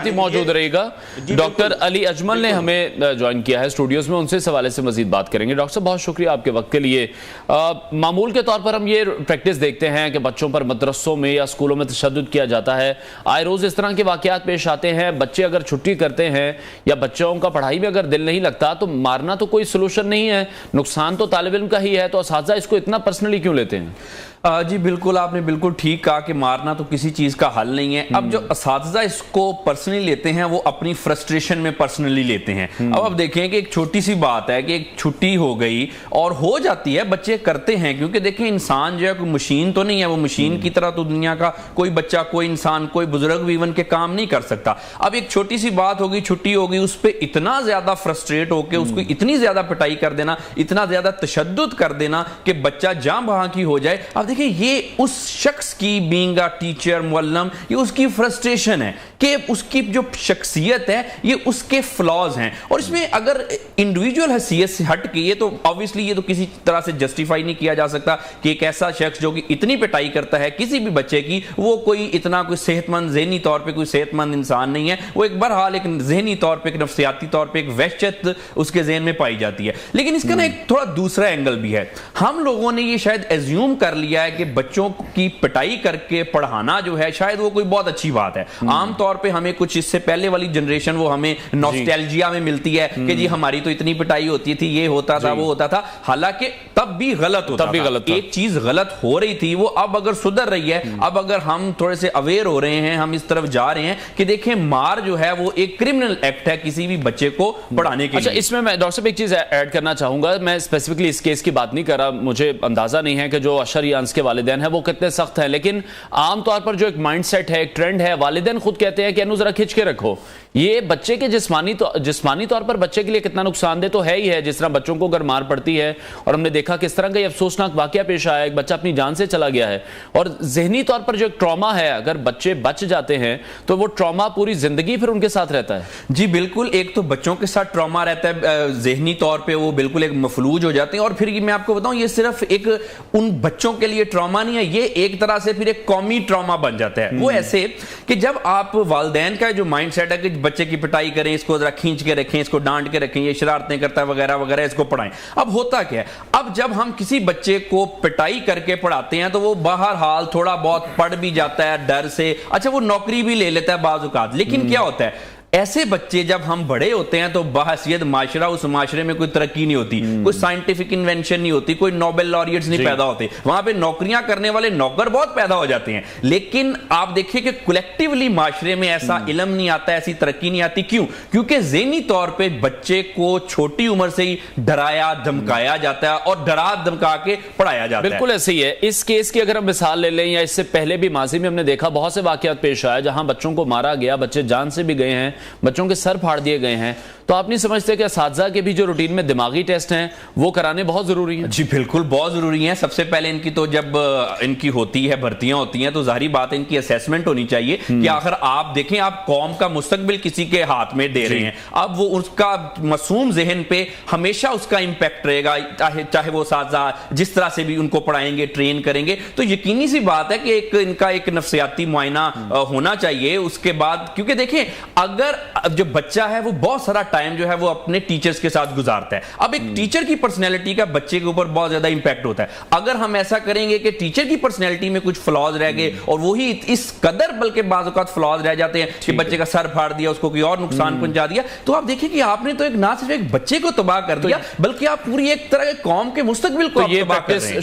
ساتھ ہی موجود رہے گا ڈاکٹر علی اجمل نے ہمیں جوائن کیا ہے اسٹوڈیوز میں، ان سے اس حوالے سے مزید بات کریں گے۔ ڈاکٹر صاحب بہت شکریہ آپ کے وقت کے لیے۔ معمول کے طور پر ہم یہ پریکٹس دیکھتے ہیں کہ بچوں پر مدرسوں میں یا اسکولوں میں تشدد کیا جاتا ہے، آئے روز اس طرح کے واقعات پیش آتے ہیں۔ بچے اگر چھٹی کرتے ہیں یا بچوں کا پڑھائی میں اگر دل نہیں لگتا تو مارنا تو کوئی سلوشن نہیں ہے، نقصان تو طالب علم کا ہی ہے، تو اساتذہ اس کو اتنا پرسنلی کیوں لیتے ہیں؟ جی بالکل، آپ نے بالکل ٹھیک کہا کہ مارنا تو کسی چیز کا حل نہیں ہے۔ اب جو اساتذہ اس کو پرسنلی لیتے ہیں وہ اپنی فرسٹریشن میں پرسنلی لیتے ہیں۔ اب دیکھیں کہ ایک چھوٹی سی بات ہے کہ ایک چھٹی ہو گئی اور ہو جاتی ہے، بچے کرتے ہیں، کیونکہ دیکھیں انسان جو ہے کوئی مشین تو نہیں ہے، وہ مشین کی طرح تو دنیا کا کوئی بچہ، کوئی انسان، کوئی بزرگ بھی ایون کے کام نہیں کر سکتا۔ اب ایک چھوٹی سی بات ہوگی، چھٹی ہوگی، اس پہ اتنا زیادہ فرسٹریٹ ہو کے اس کو اتنی زیادہ پٹائی کر دینا، اتنا زیادہ تشدد کر دینا کہ بچہ جاں بہاں کی ہو جائے۔ اب دیکھیں یہ اس شخص کی بینگ اے ٹیچر، معلم، یہ اس کی فرسٹریشن ہے کہ اس کی جو شخصیت ہے یہ اس کے فلاز ہیں، اور اس میں اگر انڈیویجول حیثیت سے ہٹ کے، یہ تو obviously یہ تو کسی طرح سے جسٹیفائی نہیں کیا جا سکتا کہ ایک ایسا شخص جو کہ اتنی پٹائی کرتا ہے کسی بھی بچے کی، وہ کوئی اتنا کوئی صحت مند، ذہنی طور پہ کوئی صحت مند انسان نہیں ہے، وہ ایک بہرحال ایک ذہنی طور پہ، ایک نفسیاتی طور پہ ایک وحشت اس کے ذہن میں پائی جاتی ہے۔ لیکن اس کا نا ایک تھوڑا دوسرا اینگل بھی ہے۔ ہم لوگوں نے یہ شاید ایزیوم کر لیا ہے کہ بچوں کی پٹائی کر کے پڑھانا جو ہے شاید وہ کوئی بہت اچھی بات ہے۔ عام طور پہ ہمیں کچھ اس سے پہلے والی جنریشن وہ ہمیں نوسٹیلجیا میں ملتی ہے کہ جی ہماری تو اتنی پٹائی ہوتی تھی، یہ ہوتا تھا، وہ ہوتا تھا، حالانکہ تب بھی غلط ہوتا تھا۔ ایک چیز غلط ہو رہی تھی، وہ اب اگر سدھر رہی ہے، اب اگر ہم تھوڑے سے اویئر ہو رہے ہیں، ہم اس طرف جا رہے ہیں کہ دیکھیں مار جو ہے وہ ایک کرمنل ایکٹ ہے کسی بھی بچے کو پڑھانے کے لیے۔ اچھا، اس میں ڈاکٹر صاحب ایک چیز ایڈ کرنا چاہوں گا، میں اسپیسیفکلی اس کیس کی بات نہیں کر رہا، مجھے اندازہ نہیں ہے کہ جو اشر یا انس کے والدین ہیں وہ کتنے سخت ہیں، لیکن عام طور پر جو ایک مائنڈ سیٹ ہے، ایک ٹرینڈ ہے، والدین خود کہتے ہیں کہ انو ذرا کھچ کے رکھو۔ یہ بچے کے جسمانی طور پر بچے کے لیے کتنا نقصان دہ تو ہے ہی ہے، جس طرح بچوں کو اگر مار پڑتی ہے، اور ہم نے دیکھا کس طرح کا یہ افسوسناک واقعہ پیش آیا، ایک بچہ اپنی جان سے چلا گیا ہے، اور ذہنی طور پر جو ایک ٹراما ہے، اگر بچے بچ جاتے ہیں تو وہ ٹراما پوری زندگی پھر ان کے ساتھ رہتا ہے۔ جی بالکل، ایک تو بچوں کے ساتھ ٹراما رہتا ہے، ذہنی طور پہ وہ بالکل ایک مفلوج ہو جاتے ہیں، اور پھر میں آپ کو بتاؤں یہ صرف ایک ان بچوں کے لیے ٹراما نہیں ہے، یہ ایک طرح سے پھر ایک قومی ٹراما بن جاتا ہے۔ وہ ایسے کہ جب آپ والدین کا جو مائنڈ سیٹ ہے کہ بچے کی پٹائی کریں، اس کو ذرا کھینچ کے رکھیں، اس کو ڈانٹ کے رکھیں، یہ شرارتیں کرتا ہے وغیرہ وغیرہ، اس کو پڑھائیں۔ اب ہوتا کیا ہے، اب جب ہم کسی بچے کو پٹائی کر کے پڑھاتے ہیں تو وہ بہرحال تھوڑا بہت پڑھ بھی جاتا ہے ڈر سے، اچھا وہ نوکری بھی لے لیتا ہے بعض اوقات، لیکن کیا ہوتا ہے ایسے بچے جب ہم بڑے ہوتے ہیں تو بحیثیت معاشرہ اس معاشرے میں کوئی ترقی نہیں ہوتی، کوئی سائنٹیفک انوینشن نہیں ہوتی، کوئی نوبل لاریٹس نہیں پیدا ہوتے، وہاں پہ نوکریاں کرنے والے نوکر بہت پیدا ہو جاتے ہیں، لیکن آپ دیکھیں کہ کلیکٹیولی معاشرے میں ایسا علم نہیں آتا، ایسی ترقی نہیں آتی۔ کیوں؟ کیونکہ ذہنی طور پہ بچے کو چھوٹی عمر سے ہی ڈرایا دھمکایا جاتا ہے اور ڈرا دھمکا کے پڑھایا جاتا ہے۔ بالکل ایسے ہی ہے۔ اس کیس کی اگر ہم مثال لے لیں، یا اس سے پہلے بھی ماضی میں ہم نے دیکھا بہت سے واقعات پیش آئے جہاں بچوں کو مارا گیا، بچے جان سے بھی گئے ہیں، بچوں کے سر پھاڑ دیے گئے ہیں، تو آپ نہیں سمجھتے کہ اساتذہ کے بھی جو روٹین میں دماغی ٹیسٹ ہیں وہ کرانے بہت ضروری ہیں؟ جی بالکل بہت ضروری ہیں۔ سب سے پہلے ان کی تو جب ان کی ہوتی ہے بھرتیاں ہوتی ہیں تو ظاہری بات ہے ان کی اسیسمنٹ ہونی چاہیے کہ آخر آپ دیکھیں آپ قوم کا مستقبل کسی کے ہاتھ میں دے رہے ہیں، اب وہ اس کا معصوم ذہن پہ ہمیشہ اس کا امپیکٹ رہے گا، چاہے وہ اساتذہ جس طرح سے بھی ان کو پڑھائیں گے، ٹرین کریں گے، تو یقینی سی بات ہے کہ ان کا ایک نفسیاتی معائنہ ہونا چاہیے اس کے بعد، کیونکہ دیکھیں اگر جو بچہ ہے وہ بہت سارا ٹائم جو ہے وہ اپنے ٹیچرز کے ساتھ گزارتا ہے، اب ایک ٹیچر کی پرسنالٹی کا بچے کے اوپر بہت زیادہ امپیکٹ ہوتا ہے۔ اگر ہم ایسا کریں گے کہ ٹیچر کی پرسنالٹی میں کچھ فلاز رہ گئے، اور وہی اس قدر بلکہ بعض اوقات فلاز رہ جاتے ہیں کہ بچے کا سر پھاڑ دیا، اس کو کوئی اور نقصان پہنچا دیا، تو آپ دیکھیں کہ آپ نے تو ایک نہ صرف ایک بچے کو تباہ کر دیا بلکہ آپ پوری ایک طرح کے قوم کے مستقبل کو تباہ کر رہے ہیں۔